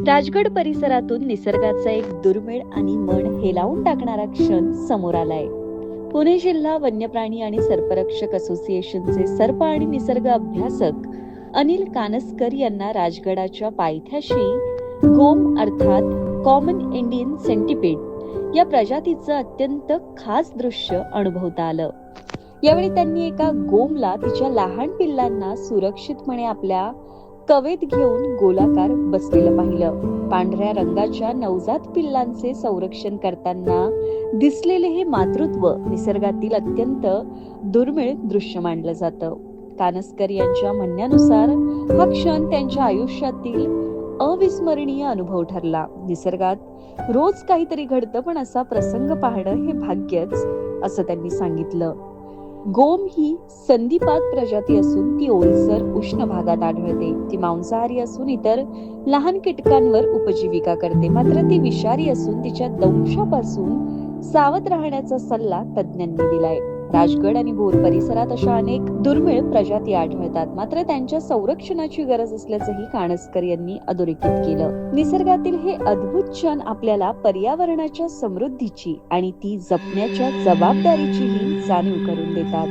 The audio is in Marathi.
राजगड परिसरातून निसर्गाचा एक दुर्मिळ आणि मन हेलावून टाकणारा क्षण समोर आलाय. पुणे जिल्हा वन्यप्राणी आणि सर्परक्षक असोसिएशनचे सर्प आणि निसर्ग अभ्यासक अनिल कानसकर यांना राजगडाच्या पायथ्याशी गोम अर्थात कॉमन इंडियन सेंटिपीड या प्रजातीचं अत्यंत खास दृश्य अनुभवता आलं. यावेळी त्यांनी एका गोमला तिच्या लहान पिल्लांना सुरक्षितपणे आपल्या कवेत घेऊन गोलाकार बसलेलं पाहिलं. पांढऱ्या रंगाच्या नवजात पिल्लांचे संरक्षण करताना दिसलेले हे मातृत्व निसर्गातील अत्यंत दुर्मिळ दृश्य मानलं जातं. कानसकर यांच्या म्हणण्यानुसार हा क्षण त्यांच्या आयुष्यातील अविस्मरणीय अनुभव ठरला. निसर्गात रोज काहीतरी घडतं, पण असा प्रसंग पाहणं हे भाग्यच, असं त्यांनी सांगितलं. गोम ही संधिपात प्रजाती असून ती ओलसर उष्ण भागात आढळते. ती मांसाहारी असून इतर लहान कीटकांवर उपजीविका करते. मात्र ती विषारी असून तिच्या दंशापासून सावध राहण्याचा सल्ला तज्ञांनी दिलाय. राजगड आणि भोर परिसरात अशा अनेक दुर्मिळ प्रजाती आढळतात, मात्र त्यांच्या संरक्षणाची गरज असल्याचंही कानसकर यांनी अधोरेखित केलं. निसर्गातील हे अद्भुत क्षण आपल्याला पर्यावरणाच्या समृद्धीची आणि ती जपण्याच्या जबाबदारीचीही जाणीव करून देतात.